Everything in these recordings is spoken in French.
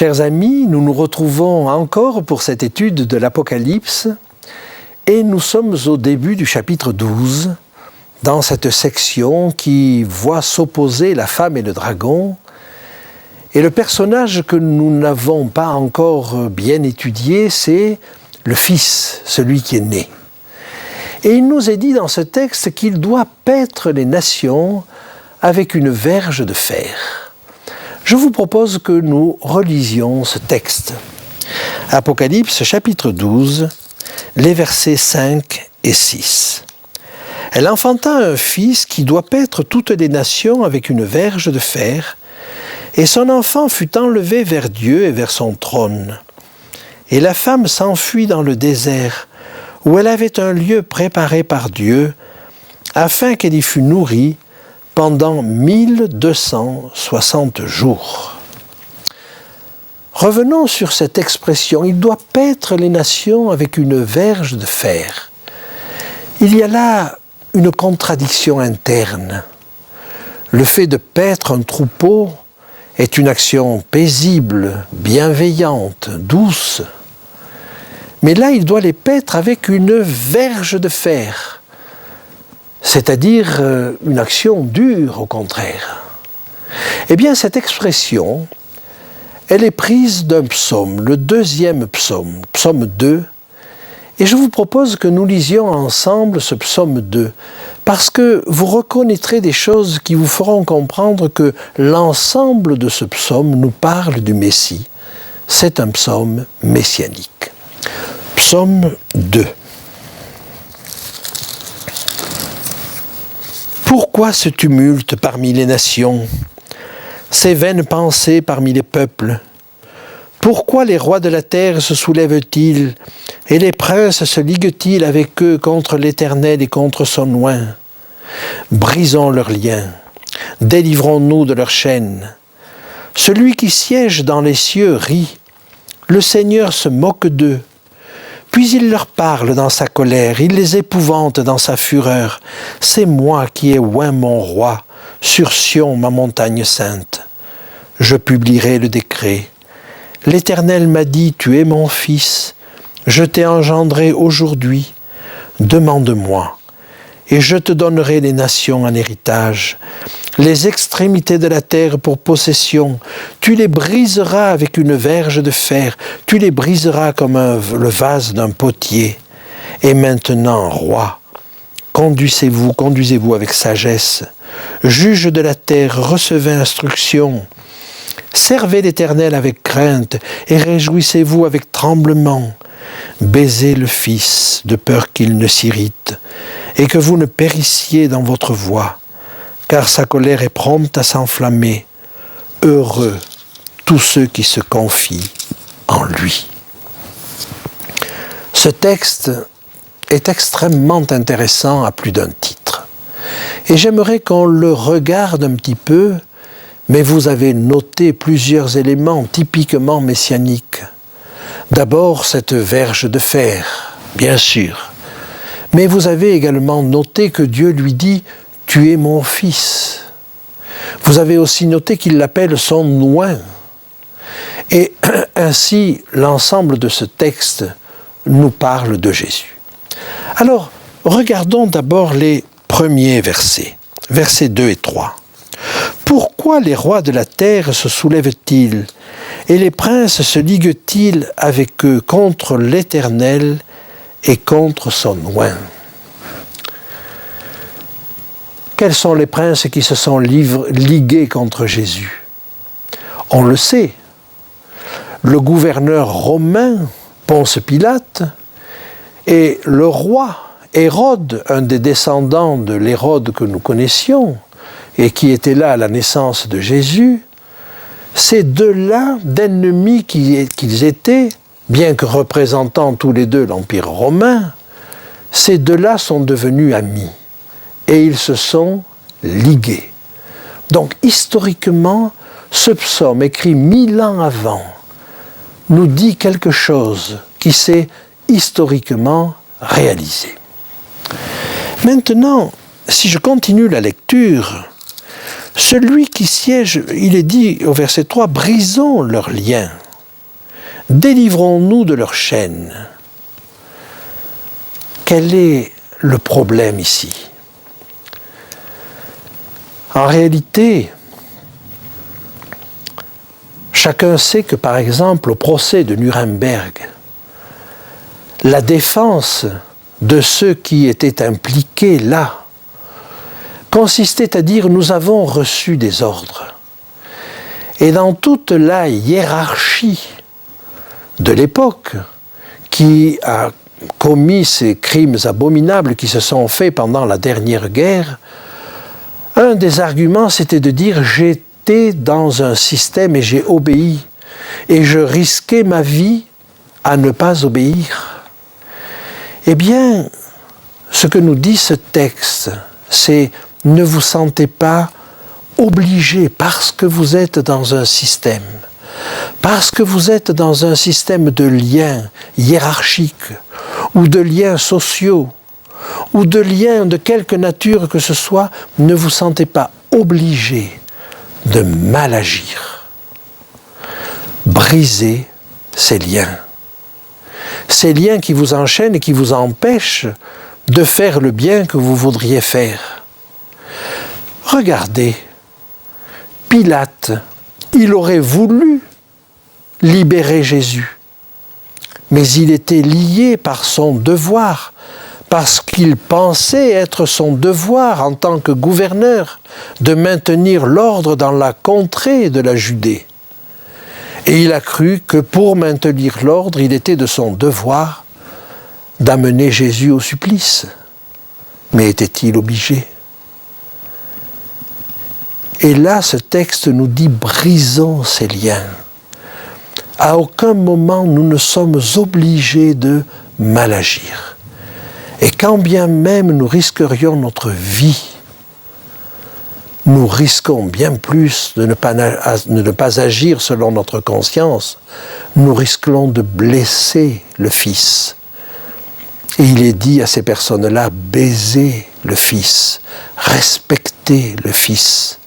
Chers amis, nous nous retrouvons encore pour cette étude de l'Apocalypse et nous sommes au début du chapitre 12, dans cette section qui voit s'opposer la femme et le dragon. Et le personnage que nous n'avons pas encore bien étudié, c'est le Fils, celui qui est né. Et il nous est dit dans ce texte qu'il doit paître les nations avec une verge de fer. Je vous propose que nous relisions ce texte. Apocalypse chapitre 12, les versets 5 et 6. Elle enfanta un fils qui doit paître toutes les nations avec une verge de fer, et son enfant fut enlevé vers Dieu et vers son trône. Et la femme s'enfuit dans le désert, où elle avait un lieu préparé par Dieu, afin qu'elle y fût nourrie pendant 1260 jours. Revenons sur cette expression, il doit paître les nations avec une verge de fer. Il y a là une contradiction interne. Le fait de paître un troupeau est une action paisible, bienveillante, douce. Mais là, il doit les paître avec une verge de fer. C'est-à-dire une action dure, au contraire. Eh bien, cette expression, elle est prise d'un psaume, le deuxième psaume, psaume 2, et je vous propose que nous lisions ensemble ce psaume 2, parce que vous reconnaîtrez des choses qui vous feront comprendre que l'ensemble de ce psaume nous parle du Messie. C'est un psaume messianique. Psaume 2. Pourquoi ce tumulte parmi les nations, ces vaines pensées parmi les peuples? Pourquoi les rois de la terre se soulèvent-ils et les princes se liguent-ils avec eux contre l'Éternel et contre son oint? Brisons leurs liens, délivrons-nous de leurs chaînes. Celui qui siège dans les cieux rit, le Seigneur se moque d'eux. Puis il leur parle dans sa colère, il les épouvante dans sa fureur. C'est moi qui ai oint mon roi, sur Sion, ma montagne sainte. Je publierai le décret. L'Éternel m'a dit, tu es mon fils, je t'ai engendré aujourd'hui. Demande-moi, et je te donnerai les nations en héritage, les extrémités de la terre pour possession. Tu les briseras avec une verge de fer, tu les briseras comme le vase d'un potier. Et maintenant, roi, conduisez-vous avec sagesse. Juge de la terre, recevez instruction. Servez l'Éternel avec crainte et réjouissez-vous avec tremblement. Baisez le Fils de peur qu'il ne s'irrite et que vous ne périssiez dans votre voie, car sa colère est prompte à s'enflammer. Heureux tous ceux qui se confient en lui. Ce texte est extrêmement intéressant à plus d'un titre. Et j'aimerais qu'on le regarde un petit peu, mais vous avez noté plusieurs éléments typiquement messianiques. D'abord, cette verge de fer, bien sûr. Mais vous avez également noté que Dieu lui dit « Tu es mon fils ». Vous avez aussi noté qu'il l'appelle son oint. Et ainsi, l'ensemble de ce texte nous parle de Jésus. Alors, regardons d'abord les premiers versets, versets 2 et 3. « Pourquoi les rois de la terre se soulèvent-ils et les princes se liguent-ils avec eux contre l'Éternel et contre son oint ?» Quels sont les princes qui se sont ligués contre Jésus? On le sait. Le gouverneur romain, Ponce Pilate, et le roi Hérode, un des descendants de l'Hérode que nous connaissions, et qui était là à la naissance de Jésus, ces deux-là, d'ennemis qu'ils étaient, bien que représentant tous les deux l'Empire romain, ces deux-là sont devenus amis. Et ils se sont ligués. Donc, historiquement, ce psaume, écrit 1000 ans avant, nous dit quelque chose qui s'est historiquement réalisé. Maintenant, si je continue la lecture, celui qui siège, il est dit au verset 3, « Brisons leurs liens ». Délivrons-nous de leurs chaînes. Quel est le problème ici? En réalité, chacun sait que, par exemple, au procès de Nuremberg, la défense de ceux qui étaient impliqués là consistait à dire « nous avons reçu des ordres ». Et dans toute la hiérarchie de l'époque, qui a commis ces crimes abominables qui se sont faits pendant la dernière guerre, un des arguments, c'était de dire « j'étais dans un système et j'ai obéi, et je risquais ma vie à ne pas obéir ». Eh bien, ce que nous dit ce texte, c'est « ne vous sentez pas obligé parce que vous êtes dans un système, parce que vous êtes dans un système de liens hiérarchiques ou de liens sociaux, ou de liens de quelque nature que ce soit, ne vous sentez pas obligé de mal agir. Brisez ces liens. Ces liens qui vous enchaînent et qui vous empêchent de faire le bien que vous voudriez faire. Regardez, Pilate, il aurait voulu libérer Jésus, mais il était lié par son devoir, parce qu'il pensait être son devoir en tant que gouverneur de maintenir l'ordre dans la contrée de la Judée. Et il a cru que pour maintenir l'ordre, il était de son devoir d'amener Jésus au supplice. Mais était-il obligé? Et là, ce texte nous dit « brisons ces liens ». À aucun moment, nous ne sommes obligés de mal agir. Et quand bien même nous risquerions notre vie, nous risquons bien plus de ne pas agir selon notre conscience. Nous risquons de blesser le Fils. Et il est dit à ces personnes-là, baisez le Fils, respectez le Fils,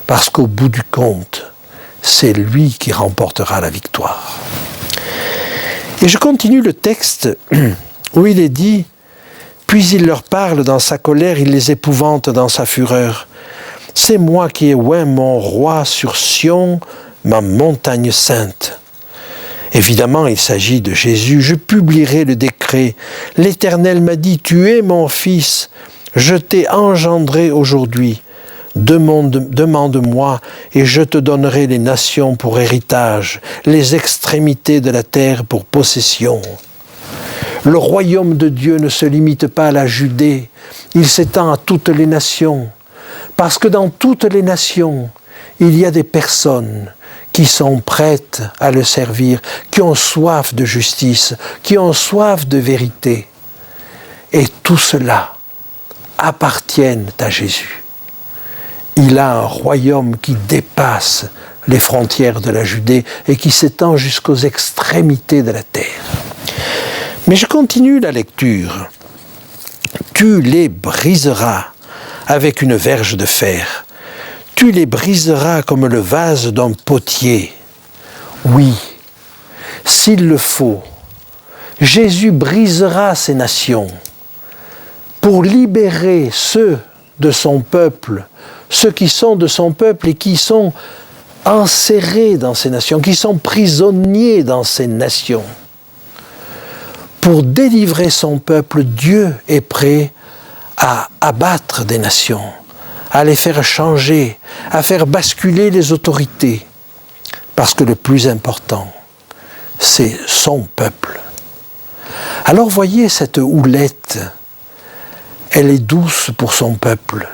parce qu'au bout du compte, c'est lui qui remportera la victoire. Et je continue le texte où il est dit, puis il leur parle dans sa colère, il les épouvante dans sa fureur. C'est moi qui ai oint mon roi sur Sion, ma montagne sainte. Évidemment, il s'agit de Jésus. Je publierai le décret. L'Éternel m'a dit, tu es mon fils, je t'ai engendré aujourd'hui. Demande-moi et je te donnerai les nations pour héritage, les extrémités de la terre pour possession. Le royaume de Dieu ne se limite pas à la Judée, il s'étend à toutes les nations. Parce que dans toutes les nations, il y a des personnes qui sont prêtes à le servir, qui ont soif de justice, qui ont soif de vérité. Et tout cela appartiennent à Jésus. Il a un royaume qui dépasse les frontières de la Judée et qui s'étend jusqu'aux extrémités de la terre. Mais je continue la lecture. Tu les briseras avec une verge de fer. Tu les briseras comme le vase d'un potier. Oui, s'il le faut, Jésus brisera ces nations pour libérer ceux de son peuple, ceux qui sont de son peuple et qui sont enserrés dans ces nations, qui sont prisonniers dans ces nations. Pour délivrer son peuple, Dieu est prêt à abattre des nations, à les faire changer, à faire basculer les autorités. Parce que le plus important, c'est son peuple. Alors voyez cette houlette, elle est douce pour son peuple,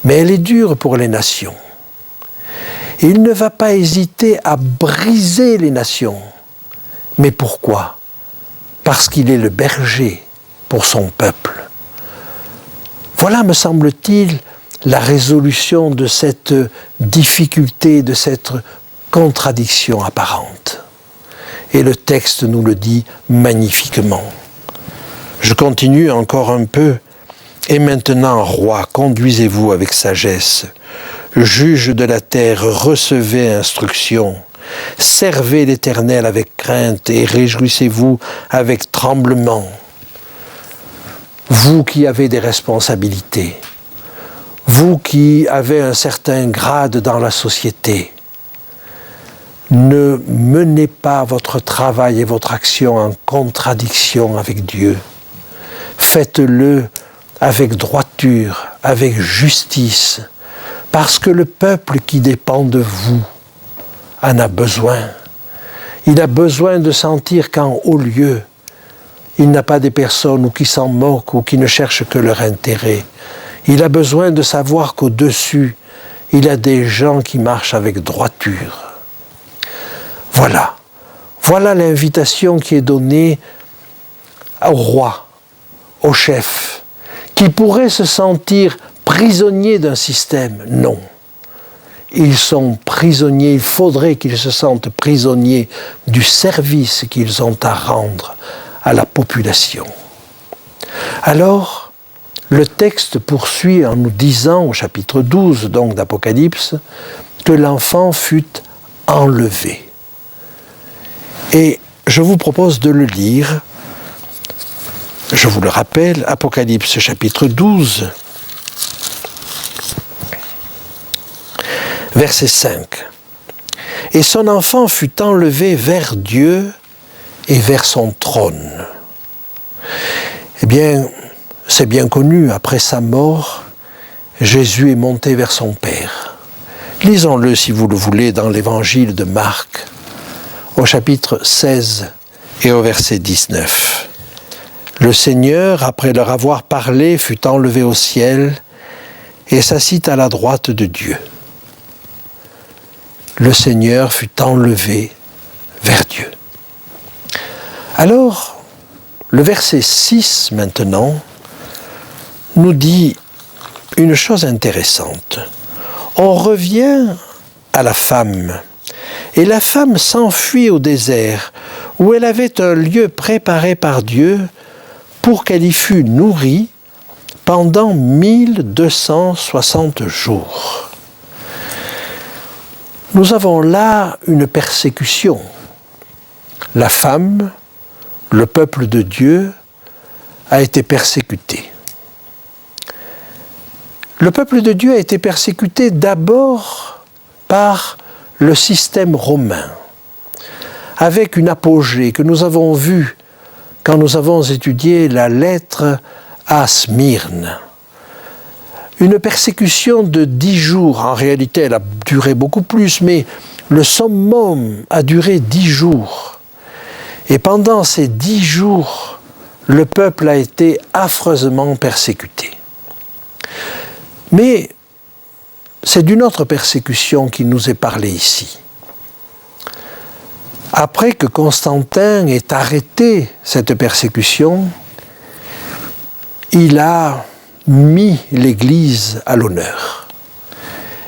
mais elle est dure pour les nations. Et il ne va pas hésiter à briser les nations. Mais pourquoi ? Parce qu'il est le berger pour son peuple. Voilà, me semble-t-il, la résolution de cette difficulté, de cette contradiction apparente. Et le texte nous le dit magnifiquement. Je continue encore un peu. Et maintenant, roi, conduisez-vous avec sagesse. Juge de la terre, recevez instruction. Servez l'Éternel avec crainte et réjouissez-vous avec tremblement. Vous qui avez des responsabilités, vous qui avez un certain grade dans la société, ne menez pas votre travail et votre action en contradiction avec Dieu. Faites-le avec droiture, avec justice, parce que le peuple qui dépend de vous en a besoin. Il a besoin de sentir qu'en haut lieu, il n'a pas des personnes ou qui s'en moquent ou qui ne cherchent que leur intérêt. Il a besoin de savoir qu'au-dessus, il y a des gens qui marchent avec droiture. Voilà. Voilà l'invitation qui est donnée au roi, au chef, qui pourrait se sentir prisonniers d'un système. Non. Ils sont prisonniers, il faudrait qu'ils se sentent prisonniers du service qu'ils ont à rendre à la population. Alors, le texte poursuit en nous disant, au chapitre 12 donc d'Apocalypse, que l'enfant fut enlevé. Et je vous propose de le lire. Je vous le rappelle, Apocalypse chapitre 12, verset 5. « Et son enfant fut enlevé vers Dieu et vers son trône. » Eh bien, c'est bien connu, après sa mort, Jésus est monté vers son Père. Lisons-le, si vous le voulez, dans l'évangile de Marc, au chapitre 16 et au verset 19. « Le Seigneur, après leur avoir parlé, fut enlevé au ciel et s'assit à la droite de Dieu. Le Seigneur fut enlevé vers Dieu. » Alors, le verset 6 maintenant nous dit une chose intéressante. On revient à la femme, et la femme s'enfuit au désert, où elle avait un lieu préparé par Dieu pour qu'elle y fût nourrie pendant 1260 jours. Nous avons là une persécution. La femme, le peuple de Dieu, a été persécuté. Le peuple de Dieu a été persécuté d'abord par le système romain, avec une apogée que nous avons vue quand nous avons étudié la lettre à Smyrne. Une persécution de 10 jours, en réalité elle a duré beaucoup plus, mais le summum a duré 10 jours. Et pendant ces 10 jours, le peuple a été affreusement persécuté. Mais c'est d'une autre persécution qui nous est parlé ici. Après que Constantin ait arrêté cette persécution, il a mis l'Église à l'honneur.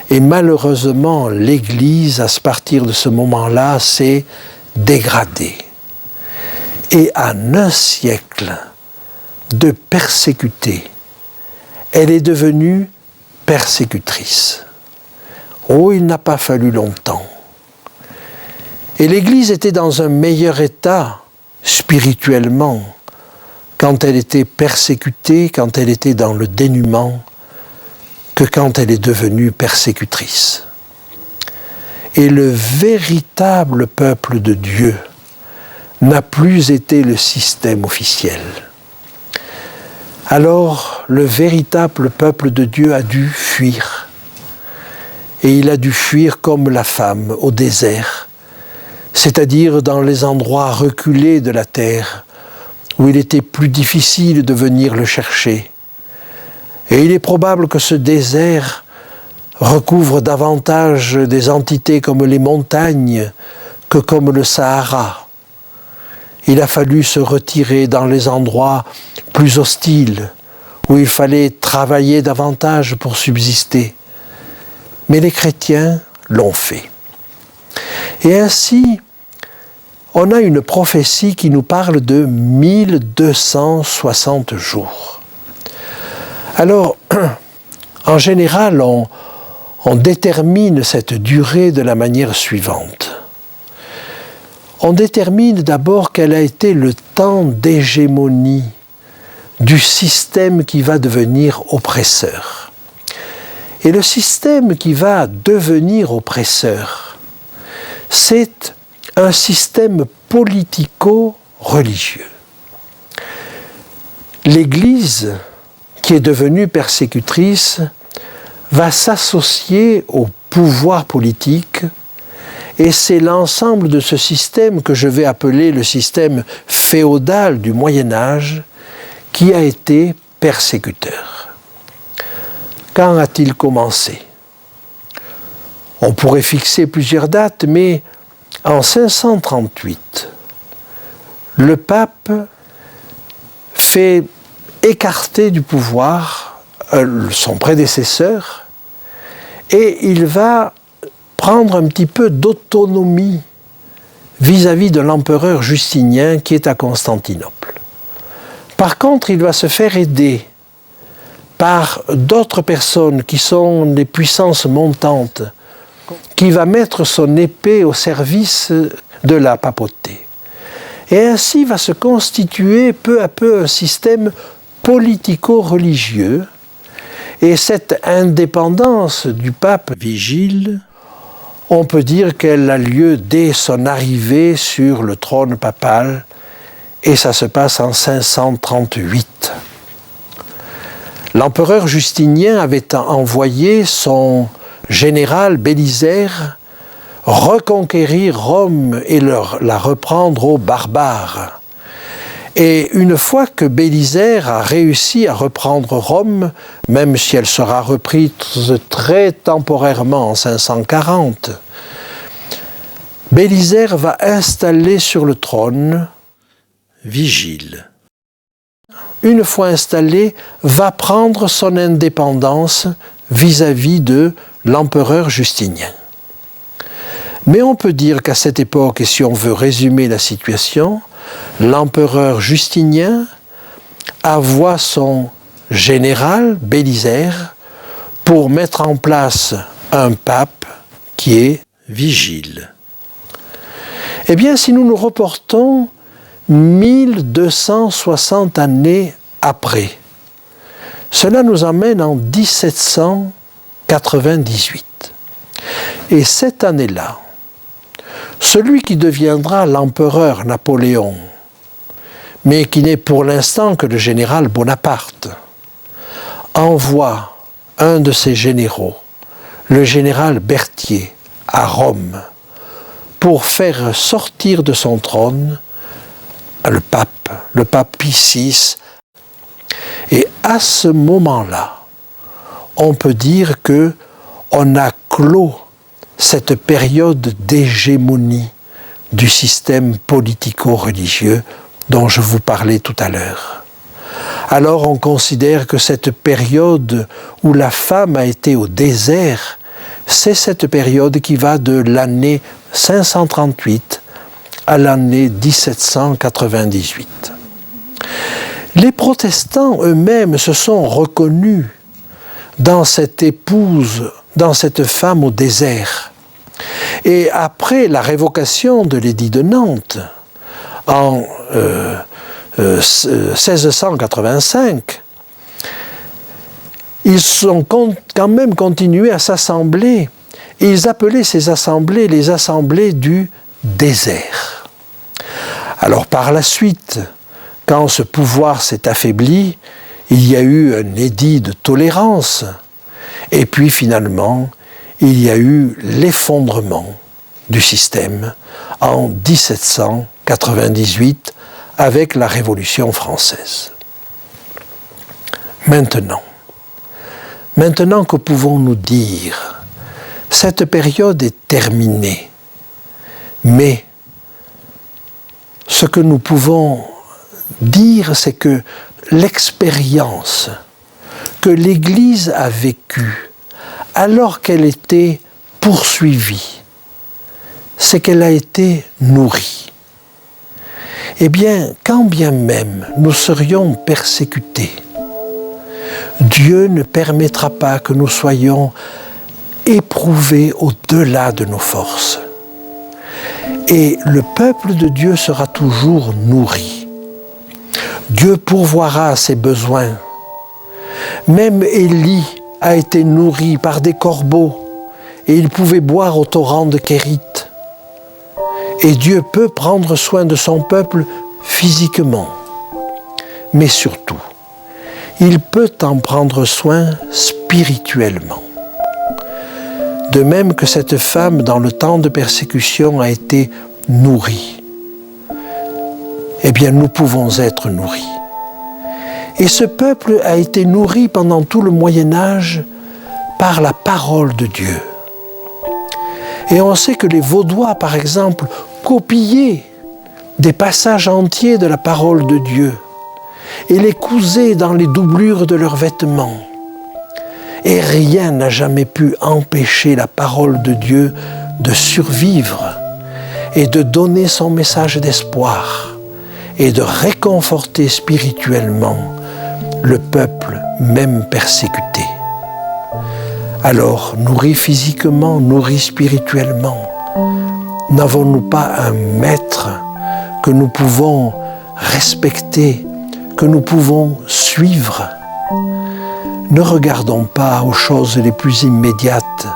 Et malheureusement, l'Église, à partir de ce moment-là, s'est dégradée. Et en un siècle de persécuter, elle est devenue persécutrice. Oh, il n'a pas fallu longtemps. Et l'Église était dans un meilleur état spirituellement quand elle était persécutée, quand elle était dans le dénuement, que quand elle est devenue persécutrice. Et le véritable peuple de Dieu n'a plus été le système officiel. Alors, le véritable peuple de Dieu a dû fuir. Et il a dû fuir comme la femme au désert, c'est-à-dire dans les endroits reculés de la terre, où il était plus difficile de venir le chercher. Et il est probable que ce désert recouvre davantage des entités comme les montagnes que comme le Sahara. Il a fallu se retirer dans les endroits plus hostiles, où il fallait travailler davantage pour subsister. Mais les chrétiens l'ont fait. Et ainsi, on a une prophétie qui nous parle de 1260 jours. Alors, en général, on détermine cette durée de la manière suivante. on détermine d'abord quel a été le temps d'hégémonie du système qui va devenir oppresseur. Et le système qui va devenir oppresseur, c'est un système politico-religieux. L'Église, qui est devenue persécutrice, va s'associer au pouvoir politique, et c'est l'ensemble de ce système que je vais appeler le système féodal du Moyen-Âge qui a été persécuteur. Quand a-t-il commencé? On pourrait fixer plusieurs dates, mais en 538, le pape fait écarter du pouvoir son prédécesseur et il va prendre un petit peu d'autonomie vis-à-vis de l'empereur Justinien qui est à Constantinople. Par contre, il va se faire aider par d'autres personnes qui sont des puissances montantes, qui va mettre son épée au service de la papauté. Et ainsi va se constituer peu à peu un système politico-religieux. Et cette indépendance du pape Vigile, on peut dire qu'elle a lieu dès son arrivée sur le trône papal, et ça se passe en 538. L'empereur Justinien avait envoyé son général Bélisaire reconquérir Rome et la reprendre aux barbares. Et une fois que Bélisaire a réussi à reprendre Rome, même si elle sera reprise très temporairement en 540, Bélisaire va installer sur le trône Vigile. Une fois installé, va prendre son indépendance vis-à-vis de l'empereur Justinien. Mais on peut dire qu'à cette époque, et si on veut résumer la situation, l'empereur Justinien envoie son général Bélisaire pour mettre en place un pape qui est Vigile. Eh bien, si nous nous reportons 1260 années après, cela nous emmène en 1798. Et cette année-là, celui qui deviendra l'empereur Napoléon, mais qui n'est pour l'instant que le général Bonaparte, envoie un de ses généraux, le général Berthier, à Rome, pour faire sortir de son trône le pape Pie VI. Et à ce moment-là, on peut dire qu'on a clos cette période d'hégémonie du système politico-religieux dont je vous parlais tout à l'heure. Alors on considère que cette période où la femme a été au désert, c'est cette période qui va de l'année 538 à l'année 1798. Les protestants eux-mêmes se sont reconnus dans cette épouse, dans cette femme au désert. Et après la révocation de l'édit de Nantes, en 1685, ils ont quand même continué à s'assembler. Et ils appelaient ces assemblées les assemblées du désert. Alors par la suite, quand ce pouvoir s'est affaibli, il y a eu un édit de tolérance. Et puis finalement, il y a eu l'effondrement du système en 1798 avec la Révolution française. Maintenant, que pouvons-nous dire? Cette période est terminée, mais ce que nous pouvons dire, c'est que l'expérience que l'Église a vécue alors qu'elle était poursuivie, c'est qu'elle a été nourrie. Eh bien, quand bien même nous serions persécutés, Dieu ne permettra pas que nous soyons éprouvés au-delà de nos forces. Et le peuple de Dieu sera toujours nourri. Dieu pourvoira à ses besoins. Même Élie a été nourri par des corbeaux et il pouvait boire au torrent de Kérith. Et Dieu peut prendre soin de son peuple physiquement. Mais surtout, il peut en prendre soin spirituellement. De même que cette femme, dans le temps de persécution, a été nourrie, eh bien nous pouvons être nourris. Et ce peuple a été nourri pendant tout le Moyen-Âge par la parole de Dieu. Et on sait que les Vaudois, par exemple, copiaient des passages entiers de la parole de Dieu et les cousaient dans les doublures de leurs vêtements. Et rien n'a jamais pu empêcher la parole de Dieu de survivre et de donner son message d'espoir et de réconforter spirituellement le peuple même persécuté. Alors, nourris physiquement, nourris spirituellement, n'avons-nous pas un maître que nous pouvons respecter, que nous pouvons suivre? Ne regardons pas aux choses les plus immédiates,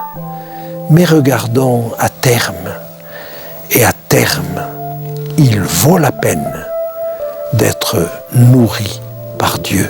mais regardons à terme. Et à terme, il vaut la peine d'être nourri par Dieu.